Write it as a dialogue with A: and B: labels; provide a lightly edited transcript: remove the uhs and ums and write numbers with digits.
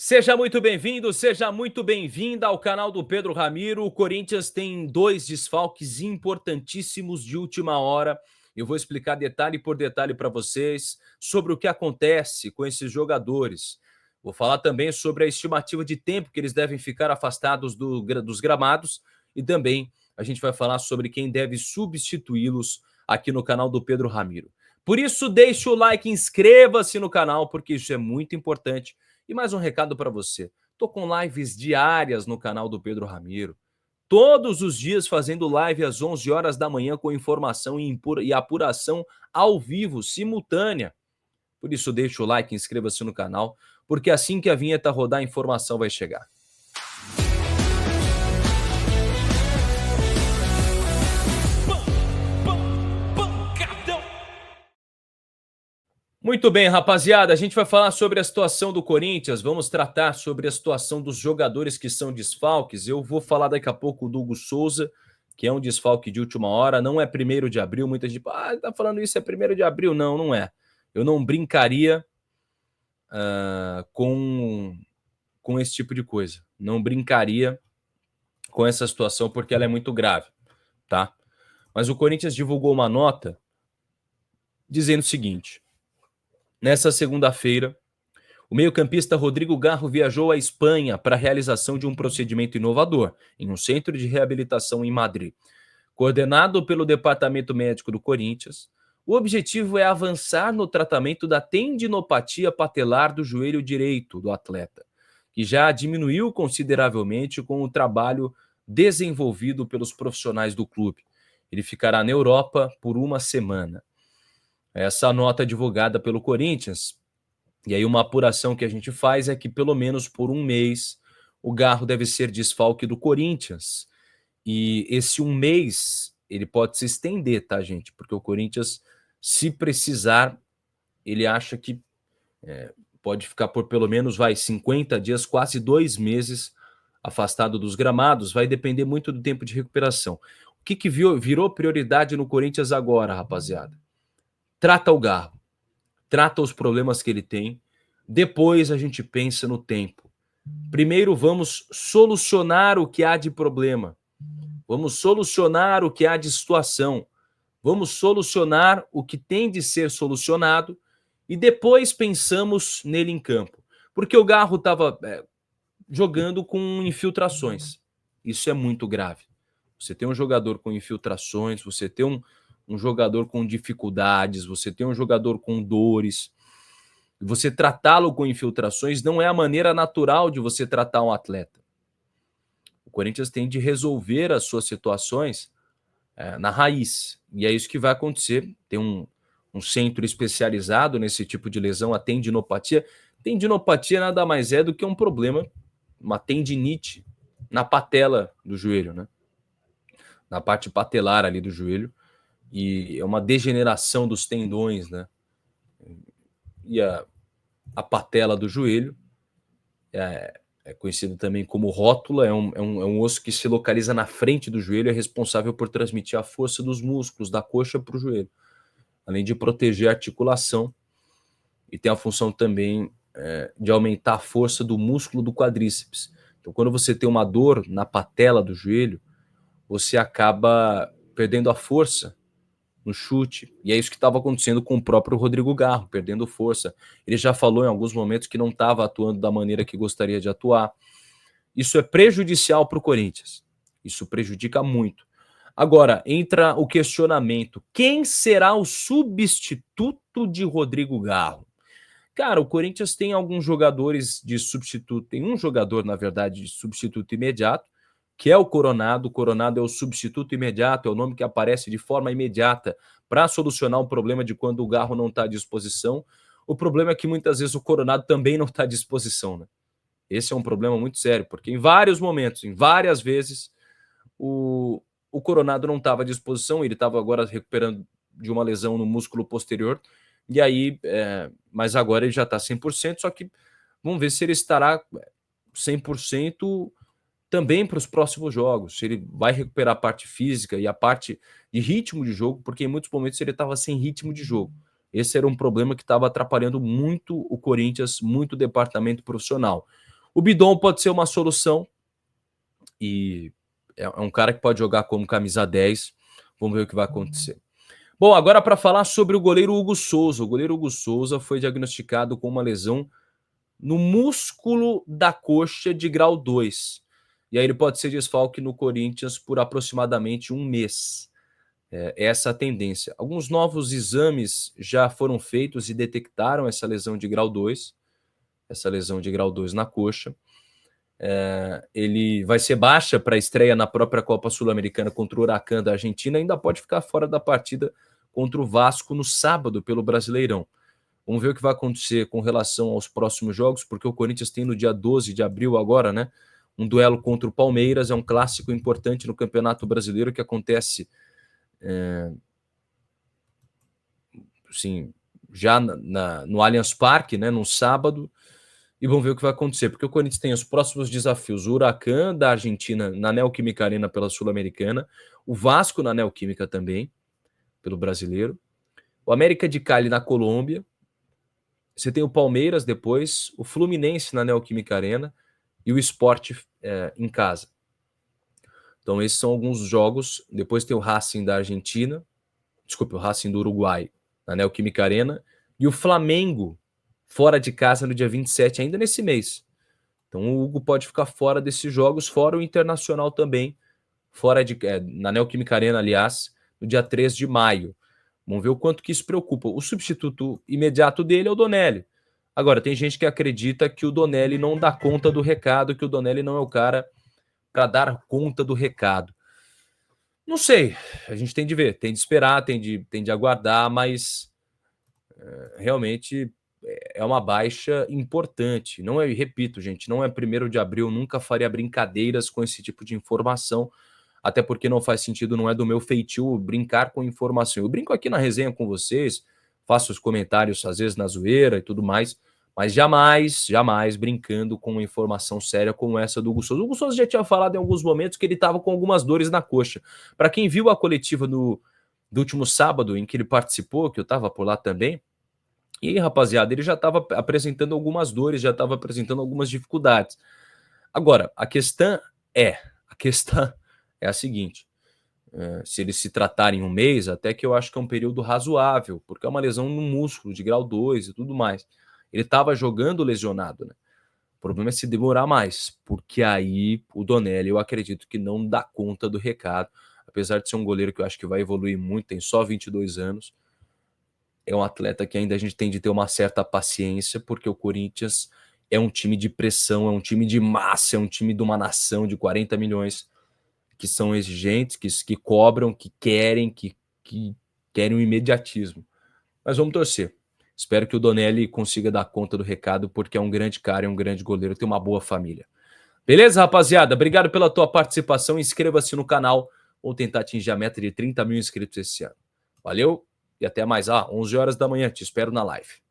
A: Seja muito bem-vindo, seja muito bem-vinda ao canal do Pedro Ramiro. O Corinthians tem dois desfalques importantíssimos de última hora. Eu vou explicar detalhe por detalhe para vocês sobre o que acontece com esses jogadores. Vou falar também sobre a estimativa de tempo que eles devem ficar afastados dos gramados e também a gente vai falar sobre quem deve substituí-los aqui no canal do Pedro Ramiro. Por isso, deixe o like, inscreva-se no canal, porque isso é muito importante. E mais um recado para você. Tô com lives diárias no canal do Pedro Ramiro. Todos os dias fazendo live às 11 horas da manhã com informação e apuração ao vivo, simultânea. Por isso, deixa o like, inscreva-se no canal, porque assim que a vinheta rodar, a informação vai chegar. Muito bem, rapaziada, a gente vai falar sobre a situação do Corinthians, vamos tratar sobre a situação dos jogadores que são desfalques. Eu vou falar daqui a pouco do Hugo Souza, que é um desfalque de última hora, não é 1º de abril, muita gente tá falando isso, é 1º de abril. Não, não é. Eu não brincaria com esse tipo de coisa, não brincaria com essa situação porque ela é muito grave, tá? Mas o Corinthians divulgou uma nota dizendo o seguinte: nessa segunda-feira, o meio-campista Rodrigo Garro viajou à Espanha para a realização de um procedimento inovador em um centro de reabilitação em Madrid. Coordenado pelo Departamento Médico do Corinthians, o objetivo é avançar no tratamento da tendinopatia patelar do joelho direito do atleta, que já diminuiu consideravelmente com o trabalho desenvolvido pelos profissionais do clube. Ele ficará na Europa por uma semana. Essa nota divulgada pelo Corinthians. E aí uma apuração que a gente faz é que pelo menos por um mês o Garro deve ser desfalque do Corinthians. E esse um mês, ele pode se estender, tá, gente? Porque o Corinthians, se precisar, ele acha que pode ficar por pelo menos 50 dias, quase 2 meses afastado dos gramados. Vai depender muito do tempo de recuperação. O que virou prioridade no Corinthians agora, rapaziada? Trata o Garro. Trata os problemas que ele tem, depois a gente pensa no tempo. Primeiro vamos solucionar o que há de problema, vamos solucionar o que há de situação, vamos solucionar o que tem de ser solucionado e depois pensamos nele em campo. Porque o Garro estava jogando com infiltrações, isso é muito grave. Você tem um jogador com infiltrações, você tem um jogador com dificuldades, você tem um jogador com dores. Você tratá-lo com infiltrações não é a maneira natural de você tratar um atleta. O Corinthians tem de resolver as suas situações na raiz. E é isso que vai acontecer. Tem um centro especializado nesse tipo de lesão, a tendinopatia. Tendinopatia nada mais é do que um problema, uma tendinite na patela do joelho, né? Na parte patelar ali do joelho. E é uma degeneração dos tendões, né? E a patela do joelho é conhecido também como rótula, é um osso que se localiza na frente do joelho, é responsável por transmitir a força dos músculos da coxa para o joelho, além de proteger a articulação, e tem a função também de aumentar a força do músculo do quadríceps. Então, quando você tem uma dor na patela do joelho, você acaba perdendo a força no chute, e é isso que estava acontecendo com o próprio Rodrigo Garro, perdendo força. Ele já falou em alguns momentos que não estava atuando da maneira que gostaria de atuar. Isso é prejudicial para o Corinthians, isso prejudica muito. Agora, entra o questionamento: quem será o substituto de Rodrigo Garro? Cara, o Corinthians tem alguns jogadores de substituto, tem um jogador, na verdade, de substituto imediato, que é o Coronado. O Coronado é o substituto imediato, é o nome que aparece de forma imediata para solucionar o problema de quando o Garro não está à disposição. O problema é que muitas vezes o Coronado também não está à disposição, né? Esse é um problema muito sério, porque em vários momentos, em várias vezes, o Coronado não estava à disposição, ele estava agora recuperando de uma lesão no músculo posterior, e aí, mas agora ele já está 100%, só que vamos ver se ele estará 100% também para os próximos jogos, se ele vai recuperar a parte física e a parte de ritmo de jogo, porque em muitos momentos ele estava sem ritmo de jogo. Esse era um problema que estava atrapalhando muito o Corinthians, muito o departamento profissional. O Bidon pode ser uma solução e é um cara que pode jogar como camisa 10. Vamos ver o que vai acontecer. Bom, agora para falar sobre o goleiro Hugo Souza. O goleiro Hugo Souza foi diagnosticado com uma lesão no músculo da coxa de grau 2. E aí ele pode ser desfalque no Corinthians por aproximadamente um mês. Essa a tendência. Alguns novos exames já foram feitos e detectaram essa lesão de grau 2. Essa lesão de grau 2 na coxa. Ele vai ser baixa para a estreia na própria Copa Sul-Americana contra o Huracan da Argentina. Ainda pode ficar fora da partida contra o Vasco no sábado pelo Brasileirão. Vamos ver o que vai acontecer com relação aos próximos jogos, porque o Corinthians tem no dia 12 de abril agora, né? Um duelo contra o Palmeiras, é um clássico importante no Campeonato Brasileiro que acontece assim, já no Allianz Parque, né? No sábado. E vamos ver o que vai acontecer, porque o Corinthians tem os próximos desafios: o Huracan da Argentina na Neoquímica Arena pela Sul-Americana, o Vasco na Neoquímica também, pelo Brasileiro, o América de Cali na Colômbia. Você tem o Palmeiras depois, o Fluminense na Neoquímica Arena e o Sport em casa. Então esses são alguns jogos. Depois tem o Racing da Argentina, desculpe, o Racing do Uruguai na Neoquímica Arena e o Flamengo fora de casa no dia 27, ainda nesse mês. Então o Hugo pode ficar fora desses jogos, fora o Internacional também, na Neoquímica Arena, aliás, no dia 3 de maio. Vamos ver o quanto que isso preocupa. O substituto imediato dele é o Donelli. Agora, tem gente que acredita que o Donelli não dá conta do recado, que o Donelli não é o cara para dar conta do recado. Não sei, a gente tem de ver, tem de esperar, tem de aguardar, mas realmente é uma baixa importante. Não é, repito, gente, não é 1º de abril, nunca faria brincadeiras com esse tipo de informação, até porque não faz sentido, não é do meu feitio brincar com informação. Eu brinco aqui na resenha com vocês, faço os comentários às vezes na zoeira e tudo mais, mas jamais brincando com uma informação séria como essa do Hugo Souza. O Hugo Souza já tinha falado em alguns momentos que ele estava com algumas dores na coxa. Para quem viu a coletiva do último sábado, em que ele participou, que eu estava por lá também, e aí, rapaziada, ele já estava apresentando algumas dores, já estava apresentando algumas dificuldades. Agora, a questão é a seguinte: se eles se tratarem um mês, até que eu acho que é um período razoável, porque é uma lesão no músculo de grau 2 e tudo mais. Ele estava jogando lesionado, né? O problema é se demorar mais, porque aí o Donelli, eu acredito que não dá conta do recado, apesar de ser um goleiro que eu acho que vai evoluir muito, tem só 22 anos. É um atleta que ainda a gente tem de ter uma certa paciência, porque o Corinthians é um time de pressão, é um time de massa, é um time de uma nação de 40 milhões, que são exigentes, que cobram, que querem o imediatismo. Mas vamos torcer. Espero que o Donelli consiga dar conta do recado, porque é um grande cara, é um grande goleiro, tem uma boa família. Beleza, rapaziada? Obrigado pela tua participação. Inscreva-se no canal ou tentar atingir a meta de 30 mil inscritos esse ano. Valeu e até mais. 11 horas da manhã. Te espero na live.